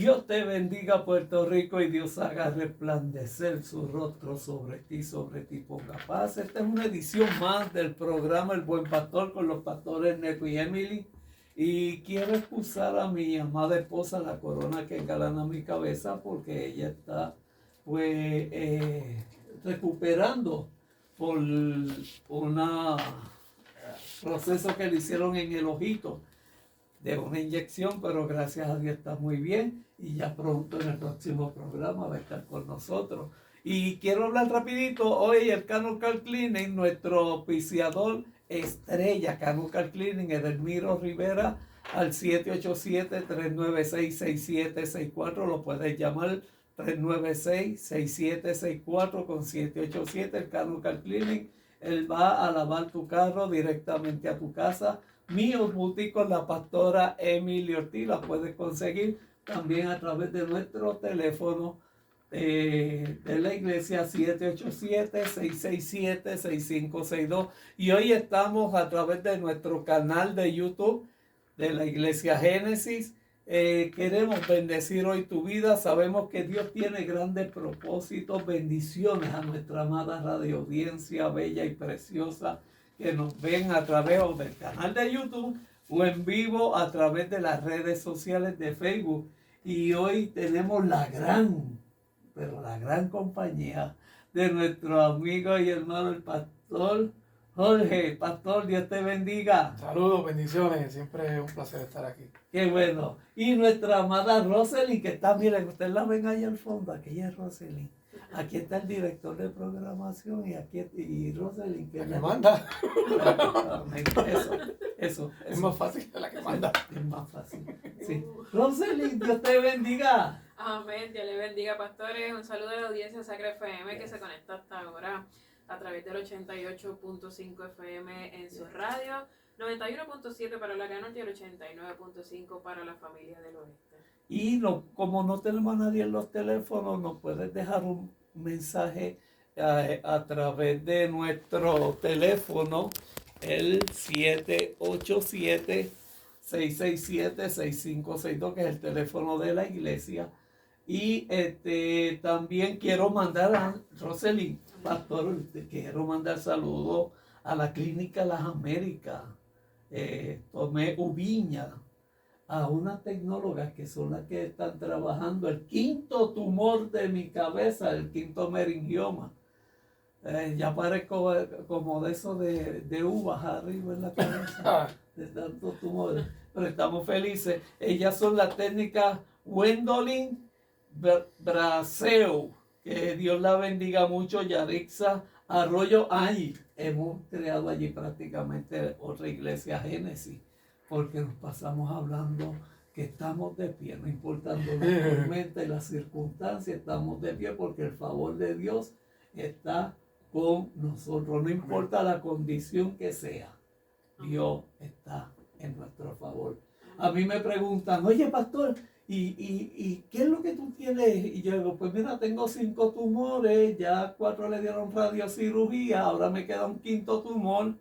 Dios te bendiga, Puerto Rico, y Dios haga resplandecer su rostro sobre ti ponga paz. Esta es una edición más del programa El Buen Pastor con los pastores Neco y Emily. Y quiero excusar a mi amada esposa, la corona que engalana mi cabeza, porque ella está recuperando por un proceso que le hicieron en el ojito de una inyección, pero gracias a Dios está muy bien y ya pronto en el próximo programa va a estar con nosotros. Y quiero hablar rapidito, hoy el Canucal Cleaning, nuestro auspiciador estrella, Canucal Cleaning, Edelmiro Rivera, al 787-396-6764, lo puedes llamar 396-6764 con 787, el Canucal Cleaning. Él va a lavar tu carro directamente a tu casa. Mi boutique con la pastora Emily Ortiz la puedes conseguir también a través de nuestro teléfono de la iglesia 787-667-6562. Y hoy estamos a través de nuestro canal de YouTube de la iglesia Génesis. Queremos bendecir hoy tu vida. Sabemos que Dios tiene grandes propósitos. Bendiciones a nuestra amada radio audiencia bella y preciosa que nos ven a través del canal de YouTube o en vivo a través de las redes sociales de Facebook. Y hoy tenemos la gran compañía de nuestro amigo y hermano el pastor Jorge. Pastor, Dios te bendiga. Saludos, bendiciones, siempre es un placer estar aquí. Qué bueno. Y nuestra amada Rosely, que está, miren, ustedes la ven ahí al fondo, aquella es Rosely. Aquí está el director de programación y Rosely. La que manda. Eso. Es más fácil que la que manda. Es más fácil. Sí. Rosely, Dios te bendiga. Amén, Dios le bendiga, pastores. Un saludo a la audiencia Sacra FM que se conecta hasta ahora a través del 88.5 FM en su radio, 91.7 para la Gran Norte y el 89.5 para la familia del Oeste. Y como no tenemos a nadie en los teléfonos, nos puedes dejar un mensaje a través de nuestro teléfono, el 787-667-6562, que es el teléfono de la iglesia. Y también quiero mandar a Rosely, pastor, quiero mandar saludos a la Clínica Las Américas, Tomé Ubiña, a unas tecnólogas que son las que están trabajando el quinto tumor de mi cabeza, el quinto meningioma. Ya parezco como de eso de uvas arriba en la cabeza, de tantos tumores. Pero estamos felices. Ellas son las técnicas Wendolin Braseo, que Dios la bendiga mucho. Yarixa Arroyo, ahí hemos creado allí prácticamente otra iglesia Génesis, porque nos pasamos hablando que estamos de pie, no importando la tormenta y las circunstancias, estamos de pie porque el favor de Dios está con nosotros, no importa la condición que sea, Dios está en nuestro favor. A mí me preguntan, oye pastor, ¿y qué es lo que tú tienes? Y yo digo, pues mira, tengo 5 tumores, ya 4 le dieron radiocirugía, ahora me queda un quinto tumor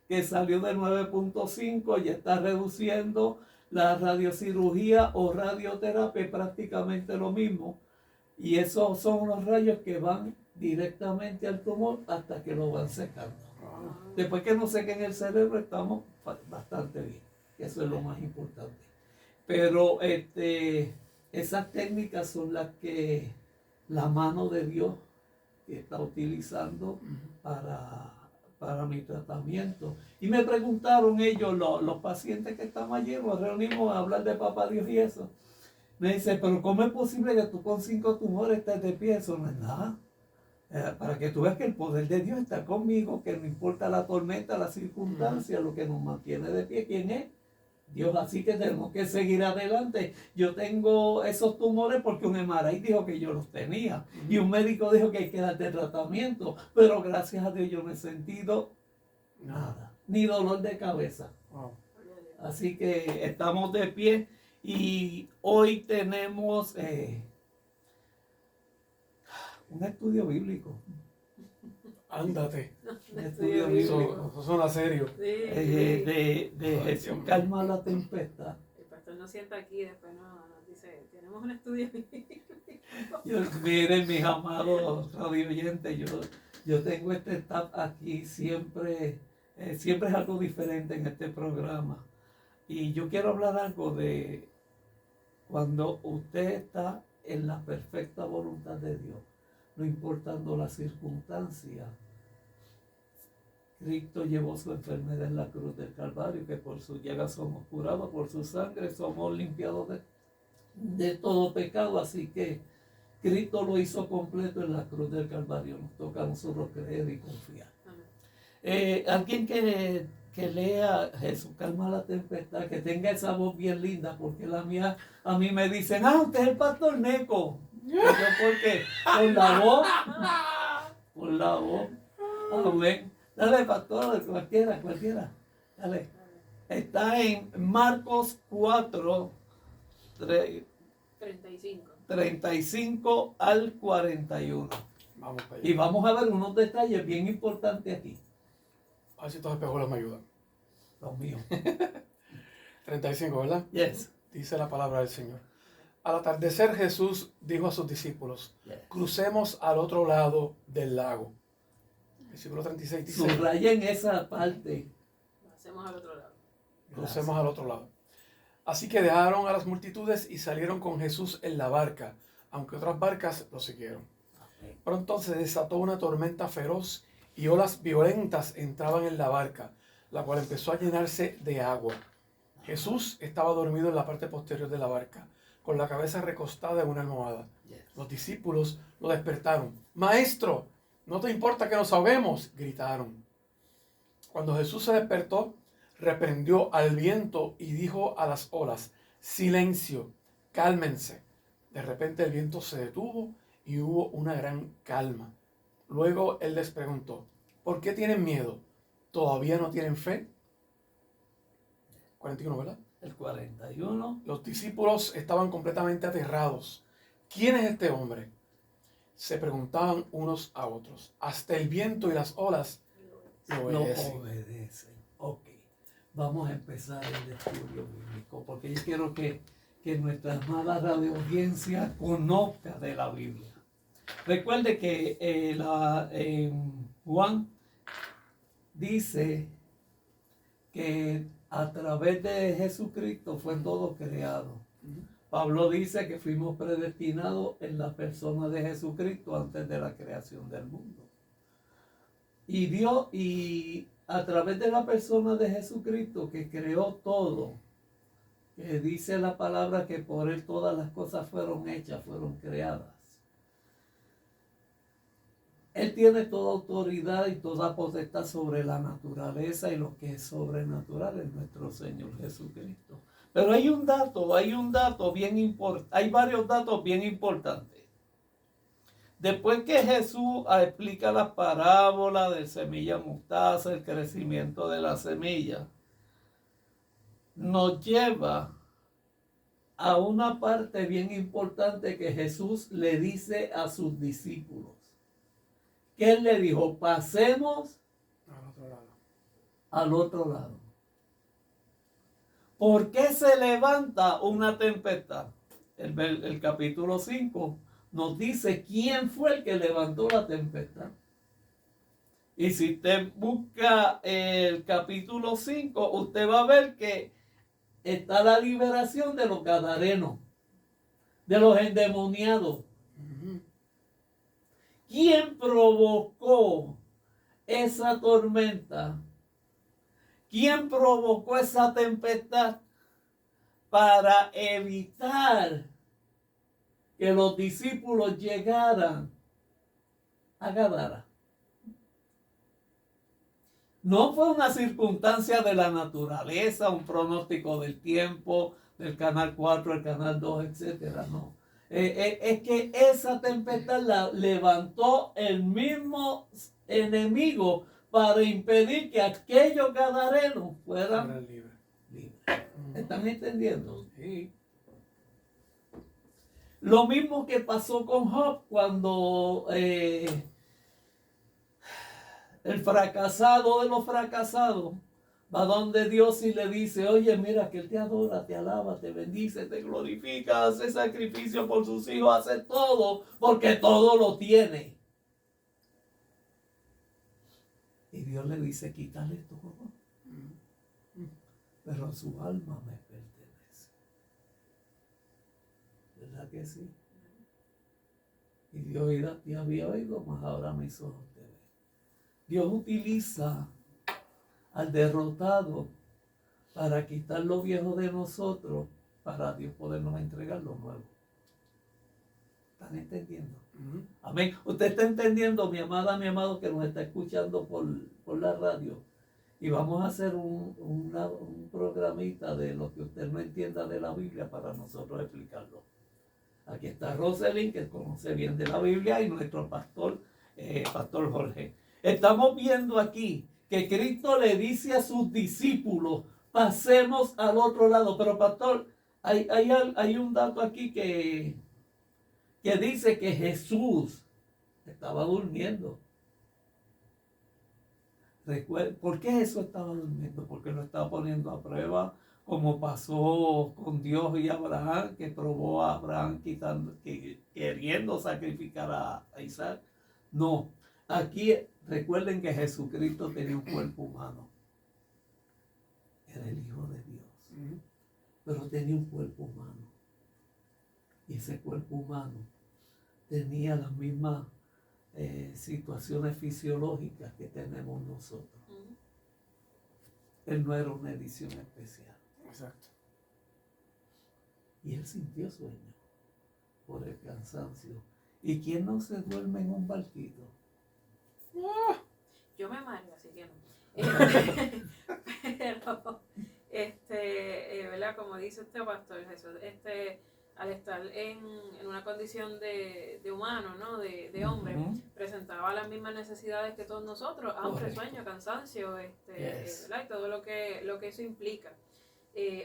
que salió de 9.5 y está reduciendo. La radiocirugía o radioterapia es prácticamente lo mismo. Y esos son los rayos que van directamente al tumor hasta que lo van secando. Después que nos sequen el cerebro estamos bastante bien. Eso es lo más importante. Pero esas técnicas son las que la mano de Dios está utilizando para mi tratamiento. Y me preguntaron ellos, los pacientes que estamos allí, nos reunimos a hablar de Papá Dios y eso. Me dice, pero ¿cómo es posible que tú con 5 tumores estés de pie? Eso no es nada. Para que tú veas que el poder de Dios está conmigo, que no importa la tormenta, la circunstancia, lo que nos mantiene de pie, ¿quién es? Dios. Así que tenemos que seguir adelante. Yo tengo esos tumores porque un MRI dijo que yo los tenía y un médico dijo que hay que darte tratamiento, pero gracias a Dios yo no he sentido nada, ni dolor de cabeza. Así que estamos de pie y hoy tenemos un estudio bíblico. Ándate. Un estudio bíblico. Eso suena serio. Sí. De Jesús calma la tempestad. El pastor no sienta aquí, después no Dice, tenemos un estudio. Miren, mis amados radio oyentes, yo tengo este staff aquí siempre, siempre es algo diferente en este programa. Y yo quiero hablar algo de cuando usted está en la perfecta voluntad de Dios, no importando las circunstancias. Cristo llevó su enfermedad en la cruz del Calvario, que por su llaga somos curados, por su sangre somos limpiados de todo pecado. Así que Cristo lo hizo completo en la cruz del Calvario. Nos toca a nosotros creer y confiar. Alguien que lea Jesús calma la tempestad, que tenga esa voz bien linda, porque la mía, a mí me dicen, usted es el pastor Neco. Yo, ¿por qué? Por la voz. Por la voz. Amén. Dale, pastor, cualquiera. Dale. Está en Marcos 4, 35 al 41. Vamos para allá. Y vamos a ver unos detalles bien importantes aquí. A ver si estos espejuelos me ayudan. Los míos. 35, ¿verdad? Yes. Dice la palabra del Señor. Al atardecer Jesús dijo a sus discípulos, Yes. crucemos al otro lado del lago. Versículo 36 dice, Subrayen esa parte. Lo hacemos al otro lado. crucemos al otro lado. Así que dejaron a las multitudes y salieron con Jesús en la barca, aunque otras barcas lo siguieron. Pronto se desató una tormenta feroz y olas violentas entraban en la barca, la cual empezó a llenarse de agua. Jesús estaba dormido en la parte posterior de la barca, con la cabeza recostada en una almohada. Los discípulos lo despertaron. ¡Maestro! ¿No te importa que nos ahoguemos?, gritaron. Cuando Jesús se despertó, reprendió al viento y dijo a las olas, silencio, cálmense. De repente el viento se detuvo y hubo una gran calma. Luego él les preguntó, ¿por qué tienen miedo? ¿Todavía no tienen fe? 41, ¿verdad? El 41. Los discípulos estaban completamente aterrados. ¿Quién es este hombre?, se preguntaban unos a otros. Hasta el viento y las olas lo No obedecen. obedecen. Ok. Vamos a empezar el estudio bíblico, porque yo quiero que nuestra amada radio audiencia conozca de la Biblia. Recuerde que Juan dice que a través de Jesucristo fue todo creado. Pablo dice que fuimos predestinados en la persona de Jesucristo antes de la creación del mundo. Y Dios, y a través de la persona de Jesucristo que creó todo, que dice la palabra que por él todas las cosas fueron hechas, fueron creadas. Él tiene toda autoridad y toda potestad sobre la naturaleza y lo que es sobrenatural en nuestro Señor Jesucristo. Pero hay un dato bien importante, hay varios datos bien importantes. Después que Jesús explica la parábola de semilla mostaza, el crecimiento de la semilla, nos lleva a una parte bien importante que Jesús le dice a sus discípulos. Que él le dijo, pasemos Al otro lado. al otro lado. ¿Por qué se levanta una tempestad? El capítulo 5 nos dice quién fue el que levantó la tempestad. Y si usted busca el capítulo 5, usted va a ver que está la liberación de los gadarenos, de los endemoniados. ¿Quién provocó esa tormenta? ¿Quién provocó esa tempestad para evitar que los discípulos llegaran a Gadara? No fue una circunstancia de la naturaleza, un pronóstico del tiempo, del canal 4, el canal 2, etcétera, no. Es que esa tempestad la levantó el mismo enemigo para impedir que aquellos gadarenos fueran Libre. libres. ¿Están entendiendo? Sí. Lo mismo que pasó con Job cuando el fracasado de los fracasados va donde Dios y le dice, oye, mira que Él te adora, te alaba, te bendice, te glorifica, hace sacrificio por sus hijos, hace todo, porque todo lo tiene. Y Dios le dice, quítale todo, pero su alma me pertenece. ¿Verdad que sí? Y Dios te había oído, mas ahora mis ojos te ven. Dios utiliza al derrotado para quitar lo viejo de nosotros, para Dios podernos entregar lo nuevo. ¿Están entendiendo? Amén. Usted está entendiendo, mi amada, mi amado, que nos está escuchando por la radio. Y vamos a hacer un programita de lo que usted no entienda de la Biblia para nosotros explicarlo. Aquí está Rosalind, que conoce bien de la Biblia, y nuestro pastor, Pastor Jorge. Estamos viendo aquí que Cristo le dice a sus discípulos, pasemos al otro lado. Pero pastor, hay un dato aquí que dice que Jesús estaba durmiendo. ¿Por qué Jesús estaba durmiendo? Porque lo estaba poniendo a prueba, como pasó con Dios y Abraham, que probó a Abraham queriendo sacrificar a Isaac. No, aquí recuerden que Jesucristo tenía un cuerpo humano. Era el Hijo de Dios, pero tenía un cuerpo humano. Y ese cuerpo humano tenía las mismas situaciones fisiológicas que tenemos nosotros. Él no era una edición especial. Exacto. Y él sintió sueño por el cansancio. ¿Y quién no se duerme en un barquito? Yo me mareo, así que no. Pero, ¿verdad? Como dice este pastor Jesús, al estar en una condición de humano, ¿no? De hombre, presentaba las mismas necesidades que todos nosotros, hambre, sueño, cansancio, ¿verdad? Y todo lo que eso implica.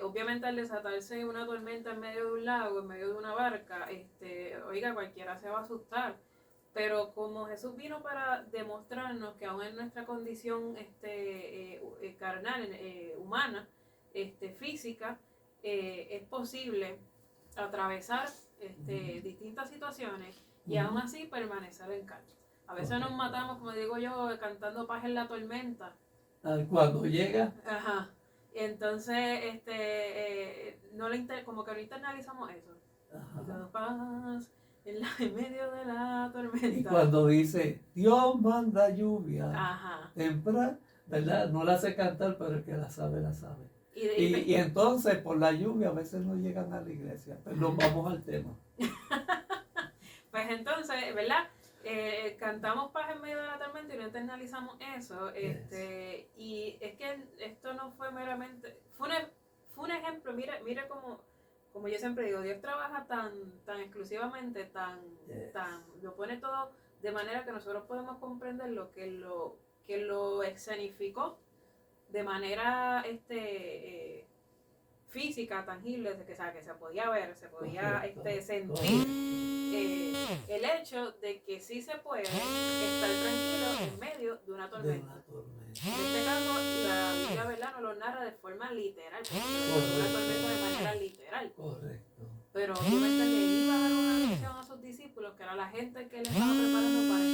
Obviamente al desatarse una tormenta en medio de un lago, en medio de una barca, oiga, cualquiera se va a asustar. Pero como Jesús vino para demostrarnos que aún en nuestra condición carnal, humana, física, es posible atravesar distintas situaciones y aún así permanecer en calma. A veces nos matamos, como digo yo, cantando paz en la tormenta. Cuando llega. Ajá. Entonces, como que no internalizamos eso. Ajá. Paz en medio de la tormenta. Y cuando dice, Dios manda lluvia, ajá, temprano, ¿verdad? No la hace cantar, pero el que la sabe, la sabe. Y entonces, por la lluvia, a veces no llegan a la iglesia. Pero vamos al tema. Pues entonces, ¿verdad? Cantamos paz en medio de la tormenta y no internalizamos eso. Y es que esto no fue meramente... Fue un ejemplo, mire como yo siempre digo, Dios trabaja tan exclusivamente, lo pone todo de manera que nosotros podemos comprender lo que lo escenificó de manera física, tangible, que se podía ver, se podía sentir el hecho de que sí se puede estar tranquilo en medio de una tormenta. En este caso, la Biblia, ¿verdad?, nos lo narra de forma literal, una tormenta de manera literal. Correcto. Pero obviamente le iba a dar una lección a sus discípulos, que era la gente que le estaba preparando para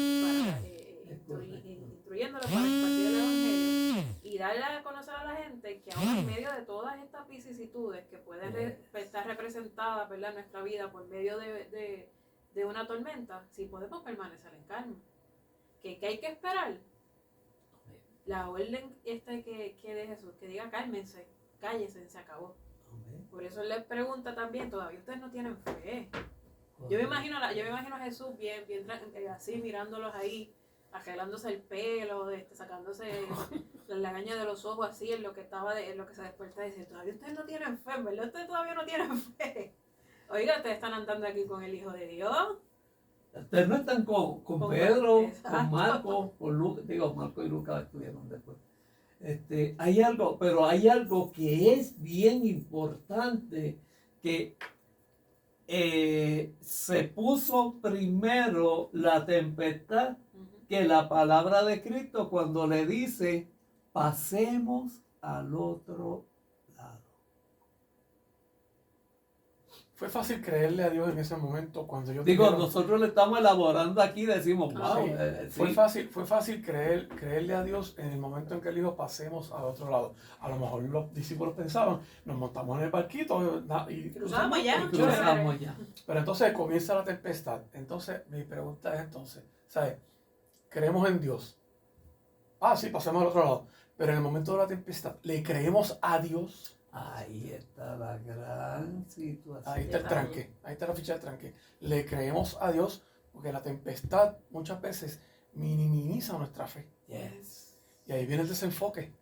instruyéndolos para expandir el evangelio y darle a conocer a la gente que aún en medio de todas estas vicisitudes que pueden estar representadas, ¿verdad?, en nuestra vida por medio de una tormenta, sí podemos permanecer en calma. ¿Qué hay que esperar? La orden que de Jesús, que diga cálmense, cállense, se acabó. Por eso él les pregunta también, todavía ustedes no tienen fe. Yo me imagino a Jesús bien así mirándolos ahí, arreglándose el pelo, sacándose la lagaña de los ojos así, en lo que se despierta y dice, todavía ustedes no tienen fe, ¿verdad? Ustedes todavía no tienen fe. Oiga, ustedes están andando aquí con el Hijo de Dios. Ustedes no están con Pedro, con Marco, con Lucas, Marco y Lucas estuvieron después. Hay algo que es bien importante, que se puso primero la tempestad que la palabra de Cristo cuando le dice, pasemos al otro lado. Fue fácil creerle a Dios en ese momento cuando ellos Digo, dijeron- nosotros le estamos elaborando aquí y decimos, Sí, wow. fue fácil creerle a Dios en el momento en que él dijo pasemos al otro lado. A lo mejor los discípulos pensaban, nos montamos en el barquito y Cruzamos ya. Y cruzamos ya. Pero entonces comienza la tempestad. Entonces, mi pregunta es entonces, ¿sabes? Creemos en Dios. Ah, sí, pasemos al otro lado. Pero en el momento de la tempestad, ¿le creemos a Dios? Ahí está la gran situación. Ahí está el tranque, ahí está la ficha del tranque. Le creemos a Dios porque la tempestad muchas veces minimiza nuestra fe. Yes. Y ahí viene el desenfoque.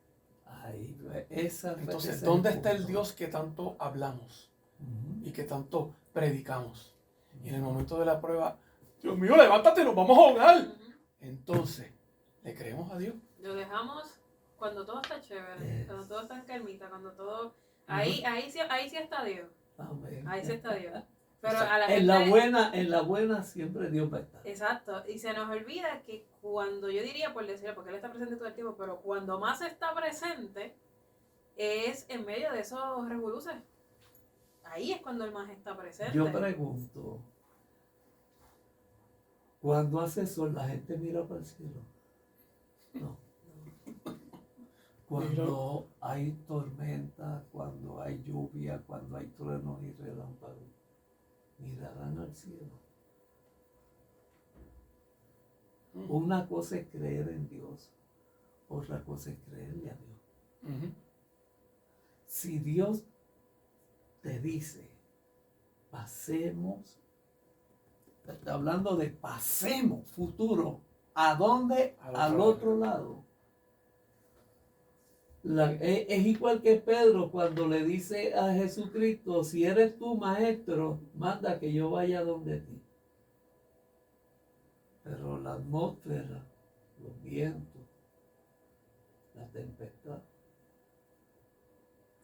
Ahí, esa, Entonces, ese ¿dónde es está el punto. Dios que tanto hablamos Ujú. y que tanto predicamos? Y en el momento de la prueba, Dios mío, levántate, nos vamos a ahogar. Ujú. Entonces, ¿le creemos a Dios? Lo dejamos cuando todo está chévere, Yes. cuando todo está en calmita, cuando todo... Ahí sí está Dios. Amén. Ahí sí está Dios. Pero Exacto. a la En gente... la buena siempre Dios va a estar. Exacto, y se nos olvida que cuando, yo diría por decirlo, porque Él está presente todo el tiempo, pero cuando más está presente es en medio de esos revoluces. Ahí es cuando Él más está presente. Yo pregunto, cuando hace sol, la gente mira para el cielo. No. Cuando hay tormenta, cuando hay lluvia, cuando hay truenos y relámpagos, mirarán al cielo. Una cosa es creer en Dios, otra cosa es creerle a Dios. Ujú. Si Dios te dice, pasemos, está hablando de pasemos, futuro, ¿a dónde? Al otro lado. Es igual que Pedro cuando le dice a Jesucristo, si eres tú maestro, manda que yo vaya donde ti. Pero la atmósfera, los vientos, la tempestad,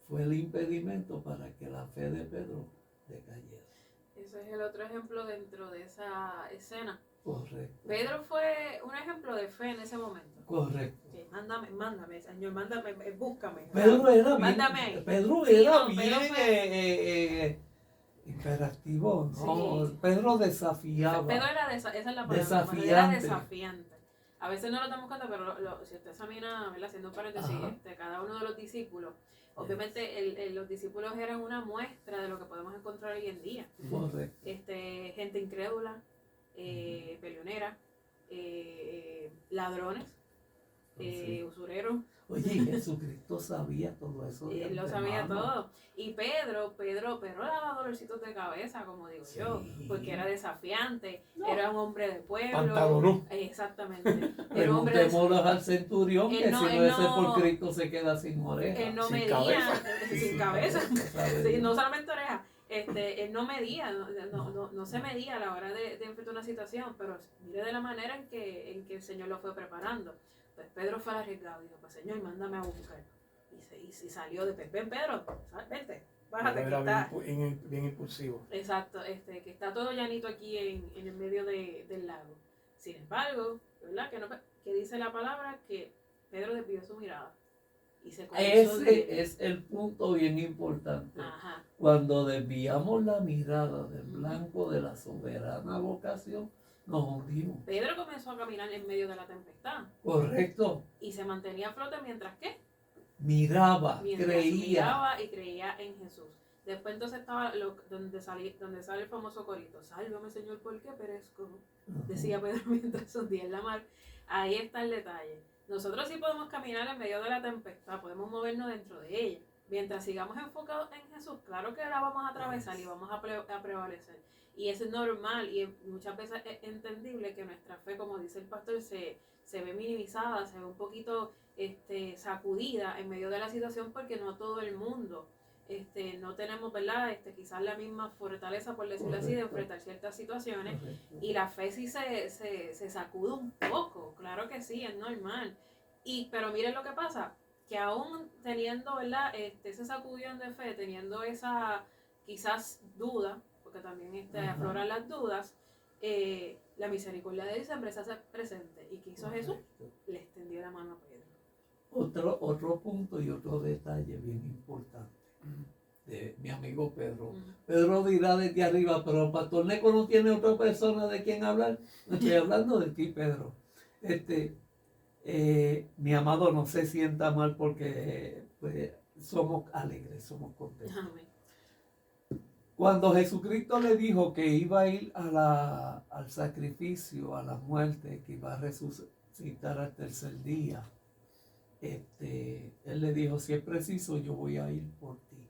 fue el impedimento para que la fe de Pedro decayera. Ese es el otro ejemplo dentro de esa escena. Correcto. Pedro fue un ejemplo de fe en ese momento. Correcto. Que mándame, Señor, mándame, búscame. Pedro era bien, Mándame ahí. Pedro Sí, era no, bien Pedro imperativo, ¿no? Sí. Pedro desafiaba. Pedro era esa es la palabra, Desafiante. era desafiante. A veces no lo damos cuenta, pero si usted examina, ¿verdad? Haciendo un paréntesis, Ajá. cada uno de los discípulos, obviamente los discípulos eran una muestra de lo que podemos encontrar hoy en día. Correcto. Gente incrédula, peleonera, ladrones, Sí. usureros. Oye, y Jesucristo sabía todo eso. de Él lo sabía antemano. todo. Y Pedro daba dolorcitos de cabeza, como digo yo, Sí. porque era desafiante, No. era un hombre de pueblo. Pantalonú. Exactamente. Era un hombre de... Preguntémosle al centurión Él que no- si no él es no- por Cristo se queda sin oreja. Él no Sin medía, cabeza. sin cabeza. ¿sabe? Sí, no solamente oreja. Él no medía, no se medía a la hora de enfrentar una situación, pero mire de la manera en que el Señor lo fue preparando. Pues Pedro fue arriesgado y dijo, pues Señor, mándame a buscar. Y salió de ven Pedro, vente, bájate que Era está. bien impulsivo. Exacto, que está todo llanito aquí en el medio del lago. Sin embargo, ¿verdad? Que dice la palabra que Pedro desvió su mirada. Y se comenzó Ese es el punto bien importante. Ajá. Cuando desviamos la mirada del blanco de la soberana vocación, nos hundimos. Pedro comenzó a caminar en medio de la tempestad Correcto. y se mantenía a flote mientras Miraba, mientras creía. miraba y creía en Jesús. Después entonces estaba donde sale el famoso corito, sálvame Señor, ¿por qué perezco? Decía Pedro mientras hundía en la mar. Ahí está el detalle. Nosotros sí podemos caminar en medio de la tempestad, podemos movernos dentro de ella. Mientras sigamos enfocados en Jesús, claro que la vamos a atravesar y vamos a prevalecer. Y eso es normal y muchas veces es entendible que nuestra fe, como dice el pastor, se ve minimizada, se ve un poquito sacudida en medio de la situación porque no todo el mundo no tenemos, ¿verdad? Quizás la misma fortaleza, por decirlo así, de enfrentar ciertas situaciones. Correcto. Y la fe sí se sacude un poco, claro que sí, es normal. Pero miren lo que pasa, que aún teniendo, ¿verdad? Ese sacudión de fe, teniendo esa quizás duda, porque también afloran las dudas, la misericordia de Dios siempre se hace presente. ¿Y qué hizo Jesús? Correcto. Le extendió la mano a Pedro. Otro punto y otro detalle bien importante Ujú. de mi amigo Pedro. Ujú. Pedro dirá desde arriba, pero Pastor Neco no tiene otra persona de quien hablar. No estoy hablando de ti, Pedro. Mi amado no se sienta mal porque pues, somos alegres, somos contentos. Amén. Cuando Jesucristo le dijo que iba a ir al sacrificio, a la muerte, que iba a resucitar al tercer día, él le dijo, si es preciso, yo voy a ir por ti.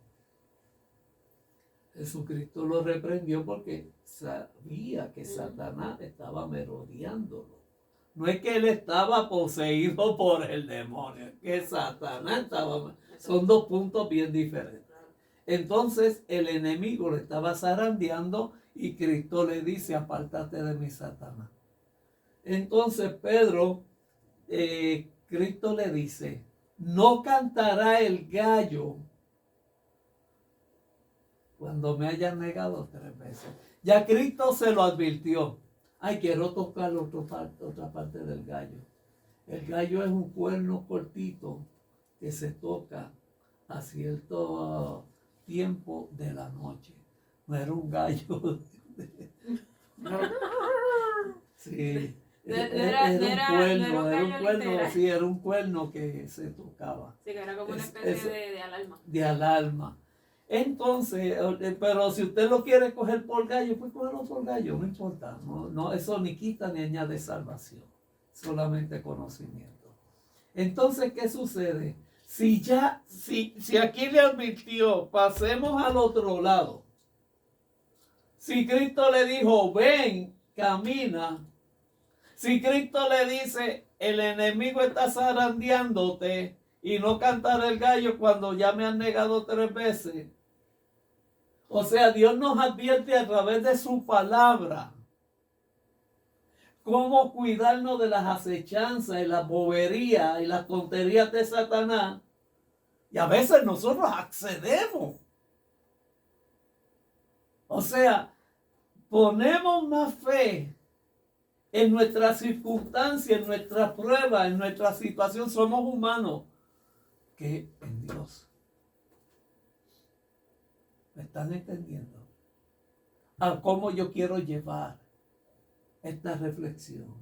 Jesucristo lo reprendió porque sabía que Satanás estaba merodeándolo. No es que él estaba poseído por el demonio, es que Satanás estaba... Son dos puntos bien diferentes. Entonces el enemigo le estaba zarandeando y Cristo le dice, apártate de mí, Satanás. Entonces Pedro, Cristo le dice, no cantará el gallo cuando me hayan negado 3 veces. Ya Cristo se lo advirtió. Ay, quiero tocar otra parte del gallo. El gallo es un cuerno cortito que se toca a cierto tiempo de la noche. No era un gallo. Sí. Era un cuerno, sí, era un cuerno que se tocaba. Sí, que era como una especie de alarma. De alarma. Entonces, pero si usted lo quiere coger por gallo, pues cógelo por gallo, no importa. No, eso ni quita ni añade salvación, solamente conocimiento. Entonces, ¿qué sucede? Si aquí le advirtió, pasemos al otro lado. Si Cristo le dijo, ven, camina. Si Cristo le dice, el enemigo está zarandeándote y no cantar el gallo cuando ya me han negado 3 veces. O sea, Dios nos advierte a través de su palabra cómo cuidarnos de las acechanzas y las boberías y las tonterías de Satanás. Y a veces nosotros accedemos. O sea, ponemos más fe en nuestras circunstancias, en nuestra prueba, en nuestra situación. Somos humanos que en Dios. ¿Me están entendiendo? A cómo yo quiero llevar esta reflexión.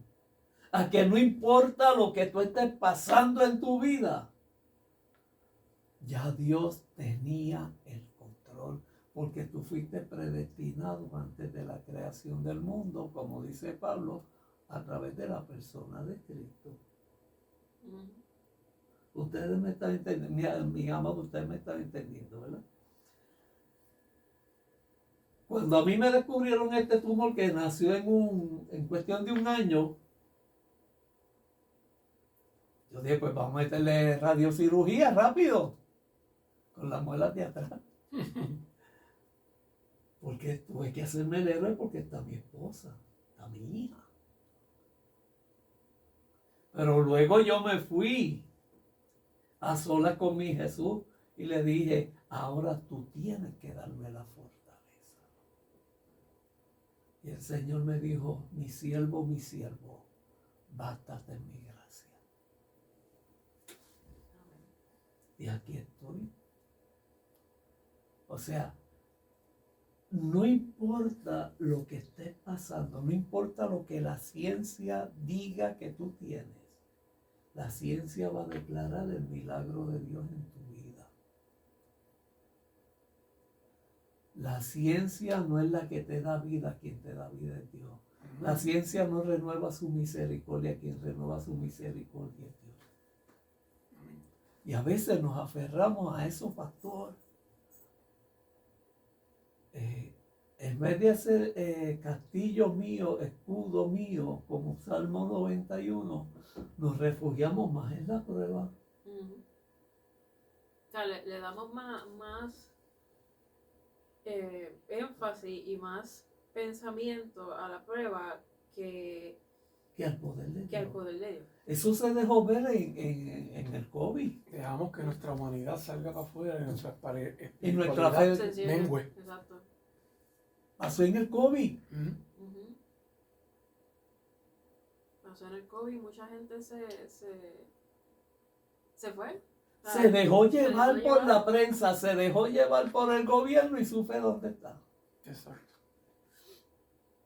A que no importa lo que tú estés pasando en tu vida, ya Dios tenía el control, porque tú fuiste predestinado antes de la creación del mundo, como dice Pablo, a través de la persona de Cristo. Ustedes me están entendiendo, mi amado, ustedes me están entendiendo, ¿verdad? Cuando a mí me descubrieron este tumor que nació en cuestión de 1 año, yo dije, pues vamos a meterle radiocirugía rápido, con las muelas de atrás. Porque tuve que hacerme el héroe porque está mi esposa, está mi hija. Pero luego yo me fui a solas con mi Jesús y le dije, ahora tú tienes que darme la fortaleza. Y el Señor me dijo, mi siervo, bástate en mi gracia. Y aquí estoy. O sea, no importa lo que estés pasando, no importa lo que la ciencia diga que tú tienes, la ciencia va a declarar el milagro de Dios en tu vida. La ciencia no es la que te da vida, quien te da vida es Dios. La ciencia no renueva su misericordia, quien renueva su misericordia es Dios. Y a veces nos aferramos a eso, pastor. En vez de hacer castillo mío, escudo mío, como Salmo 91, nos refugiamos más en la prueba. O sea, le damos más énfasis y más pensamiento a la prueba que al poder de Dios. Eso se dejó ver en el COVID. Dejamos que nuestra humanidad salga para afuera y nuestra Y nuestra fe mengue. Exacto. Pasó en el COVID. Pasó en el COVID, mucha gente Se fue. Se dejó Se dejó llevar por llevar. la prensa, se dejó llevar por el gobierno y su fe dónde está. Exacto.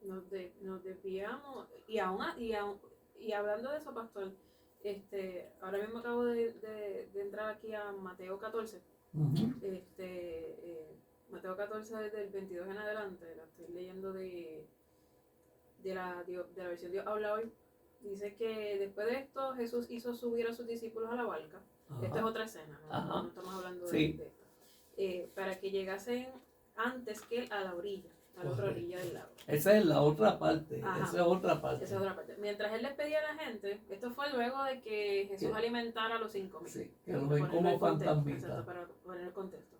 Nos desviamos. Y hablando de eso, pastor, ahora mismo acabo de entrar aquí a Mateo 14. Ujú. Mateo 14 desde el 22 en adelante, la estoy leyendo de la versión Dios habla hoy. Dice que después de esto Jesús hizo subir a sus discípulos a la barca. Ajá. Esta es otra escena, Ajá. no estamos hablando Sí. de esta. Para que llegasen antes que él a la orilla, a la otra Correcto. orilla del lago. Esa es la otra parte. Ajá. Esa es otra parte. Esa es otra parte. Mientras él les pedía a la gente, esto fue luego de que Jesús Sí. alimentara a los 5.000. Sí, que lo ven como fantasmitas. Exacto, para poner el contexto.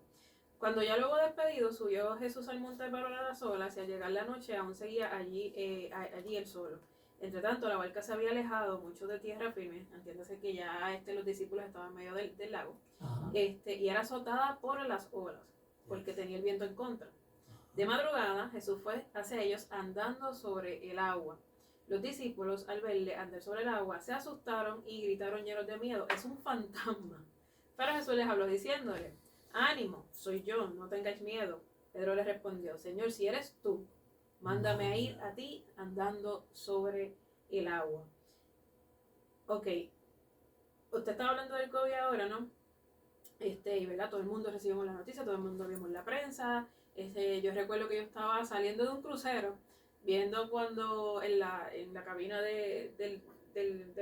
Cuando ya luego despedido, subió Jesús al monte para orar a solas y al llegar la noche aún seguía allí él solo. Entre tanto, la barca se había alejado mucho de tierra firme, entiéndase que ya los discípulos estaban en medio del lago, Ajá. y era azotada por las olas, porque tenía el viento en contra. De madrugada, Jesús fue hacia ellos andando sobre el agua. Los discípulos, al verle andar sobre el agua, se asustaron y gritaron llenos de miedo: ¡es un fantasma! Pero Jesús les habló diciéndole: ánimo, soy yo, no tengáis miedo. Pedro le respondió: Señor, si eres tú, mándame a ir a ti andando sobre el agua. Ok, usted estaba hablando del COVID ahora, ¿no? Y ¿verdad? Todo el mundo recibimos la noticia, todo el mundo vimos la prensa. Yo recuerdo que yo estaba saliendo de un crucero, viendo cuando en la cabina del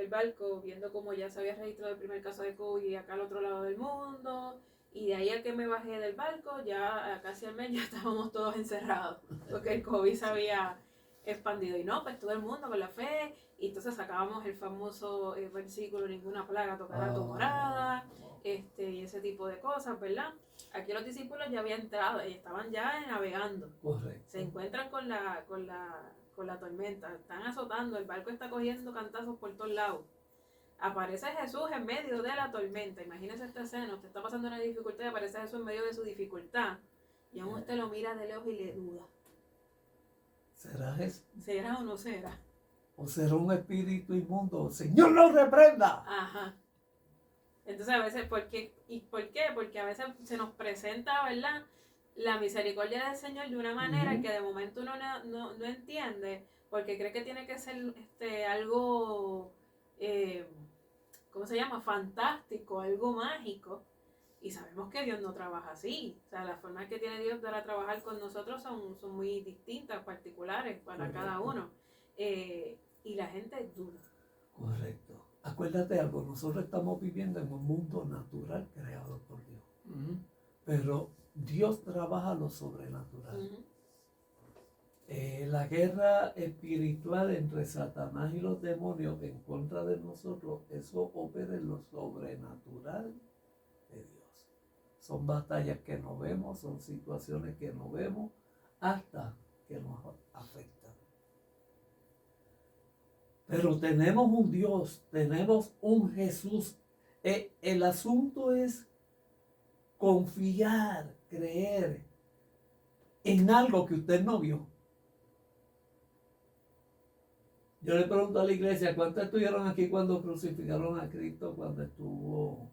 barco, viendo cómo ya se había registrado el primer caso de COVID acá al otro lado del mundo. Y de ahí a que me bajé del barco, ya casi al mes ya estábamos todos encerrados, porque el COVID se había expandido. Y no, pues todo el mundo con la fe, y entonces sacábamos el famoso versículo: ninguna plaga tocará tu morada, y ese tipo de cosas, ¿verdad? Aquí los discípulos ya habían entrado y estaban ya navegando. Correcto. Se encuentran con la tormenta, están azotando, el barco está cogiendo cantazos por todos lados. Aparece Jesús en medio de la tormenta. Imagínese esta escena: usted está pasando una dificultad y aparece Jesús en medio de su dificultad. Y aún usted lo mira de lejos y le duda: ¿será eso? ¿será o no será? ¿O será un espíritu inmundo? ¡Señor, no reprenda! Ajá. Entonces a veces, ¿por qué? Porque a veces se nos presenta, ¿verdad?, la misericordia del Señor de una manera que de momento uno no entiende, porque cree que tiene que ser algo, ¿cómo se llama?, fantástico, algo mágico. Y sabemos que Dios no trabaja así. O sea, las formas que tiene Dios para trabajar con nosotros son muy distintas, particulares para Correcto. cada uno. Y la gente duda. Correcto. Acuérdate algo, nosotros estamos viviendo en un mundo natural creado por Dios. Pero Dios trabaja lo sobrenatural. La guerra espiritual entre Satanás y los demonios en contra de nosotros, eso opera en lo sobrenatural de Dios. Son batallas que no vemos, son situaciones que no vemos hasta que nos afectan. Pero tenemos un Dios, tenemos un Jesús. El asunto es confiar, creer en algo que usted no vio. Yo le pregunto a la iglesia: ¿cuántos estuvieron aquí cuando crucificaron a Cristo, cuando estuvo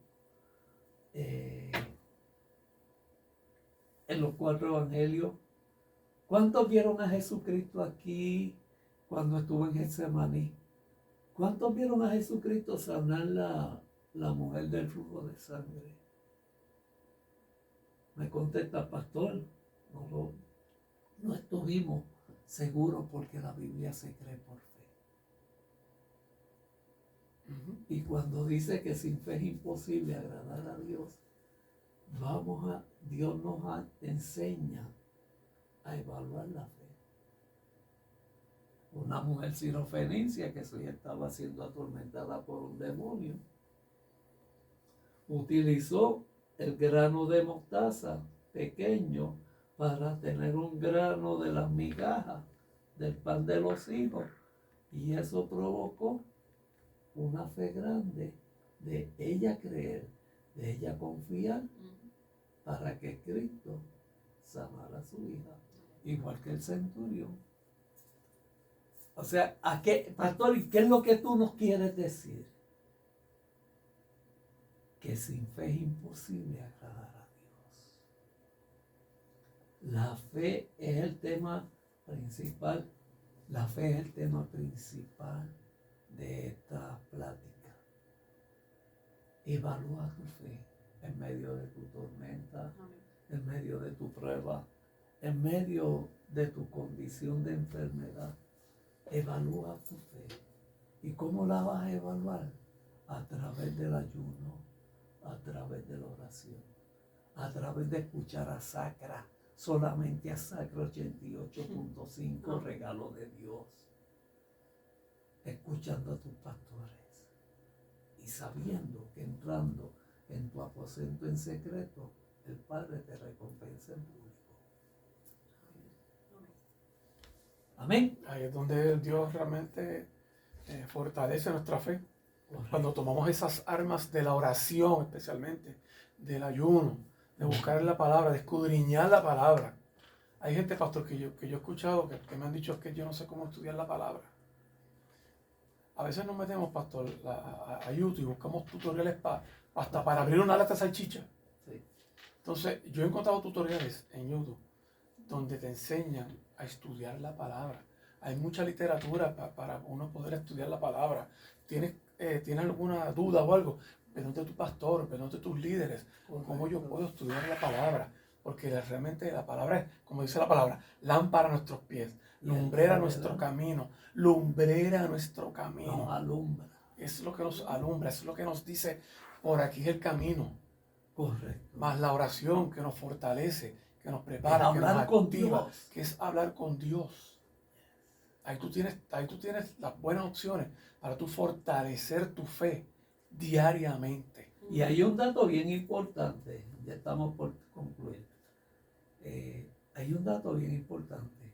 en los 4 evangelios? ¿Cuántos vieron a Jesucristo aquí cuando estuvo en Getsemaní? ¿Cuántos vieron a Jesucristo sanar la mujer del flujo de sangre? Me contesta: pastor, no estuvimos seguros, porque la Biblia se cree por fe. Y cuando dice que sin fe es imposible agradar a Dios, Dios nos enseña a evaluar la fe. Una mujer sirofenicia que sí estaba siendo atormentada por un demonio, utilizó el grano de mostaza pequeño para tener un grano de las migajas del pan de los hijos, y eso provocó una fe grande de ella creer, de ella confiar, para que Cristo sanara a su hija, igual que el centurión. O sea, pastor, ¿y qué es lo que tú nos quieres decir? que sin fe es imposible agradar a Dios. La fe es el tema principal. La fe es el tema principal de esta plática. Evalúa tu fe en medio de tu tormenta, en medio de tu prueba, en medio de tu condición de enfermedad. Evalúa tu fe. ¿Y cómo la vas a evaluar? A través del ayuno, a través de la oración, a través de escuchar a Sacra, solamente a Sacra 88.5, regalo de Dios. Escuchando a tus pastores y sabiendo que entrando en tu aposento en secreto, el Padre te recompensa en público. Amén. Ahí es donde Dios realmente fortalece nuestra fe. Cuando tomamos esas armas de la oración, especialmente del ayuno, de buscar la palabra, de escudriñar la palabra. Hay gente, pastor, que yo he escuchado que me han dicho es que yo no sé cómo estudiar la palabra. A veces nos metemos, pastor, a YouTube y buscamos tutoriales hasta para abrir una lata de salchicha. Sí. Entonces, yo he encontrado tutoriales en YouTube donde te enseñan a estudiar la palabra. Hay mucha literatura para uno poder estudiar la palabra. ¿Tienes alguna duda o algo? Pregúntate a tu pastor, pregúntate a tus líderes. ¿Cómo yo puedo estudiar la palabra? Porque realmente la palabra es, como dice la palabra, lámpara a nuestros pies, lumbrera a nuestro camino, lumbrera a nuestro camino. Nos alumbra. Es lo que nos alumbra, es lo que nos dice, por aquí es el camino. Correcto. Más la oración que nos fortalece, que nos prepara, que nos hablar con activa, Dios. que es hablar con Dios. Ahí tú tienes las buenas opciones para tú fortalecer tu fe diariamente. Y hay un dato bien importante, ya estamos por concluir. Hay un dato bien importante.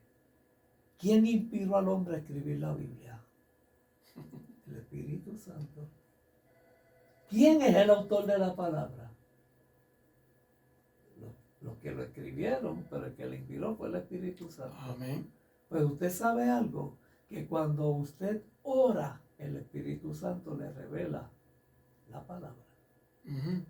¿Quién inspiró al hombre a escribir la Biblia? El Espíritu Santo. ¿Quién es el autor de la palabra? Los que lo escribieron, pero el que lo inspiró fue el Espíritu Santo. Amén. Pues usted sabe algo, que cuando usted ora, el Espíritu Santo le revela la palabra. Ujú.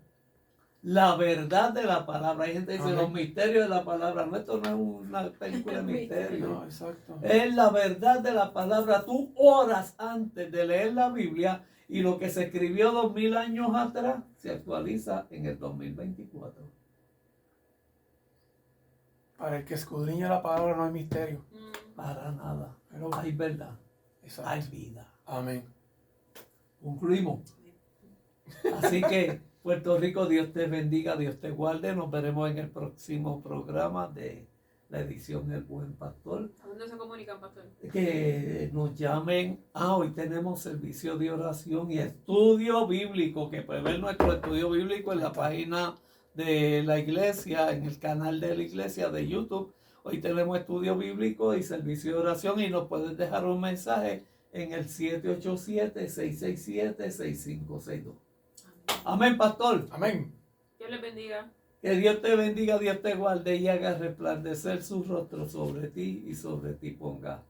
La verdad de la palabra. Hay gente que dice Amén. los misterios de la palabra. No, esto no es una película de misterio. No, exacto. Es la verdad de la palabra. Tú oras antes de leer la Biblia y lo que se escribió 2000 años atrás se actualiza en el 2024. Para el que escudriña la palabra no hay misterio. Para nada. Pero Hay verdad. exacto. Hay vida. Amén. Concluimos. Así que, Puerto Rico, Dios te bendiga, Dios te guarde. Nos veremos en el próximo programa de la edición El Buen Pastor. ¿A dónde se comunican, pastor? Que nos llamen. Hoy tenemos servicio de oración y estudio bíblico, que puede ver nuestro estudio bíblico en la página de la iglesia, en el canal de la iglesia de YouTube. Hoy tenemos estudio bíblico y servicio de oración y nos puedes dejar un mensaje en el 787-667-6562. Amén, pastor. Amén. Dios les bendiga. Que Dios te bendiga, Dios te guarde y haga resplandecer su rostro sobre ti y sobre ti ponga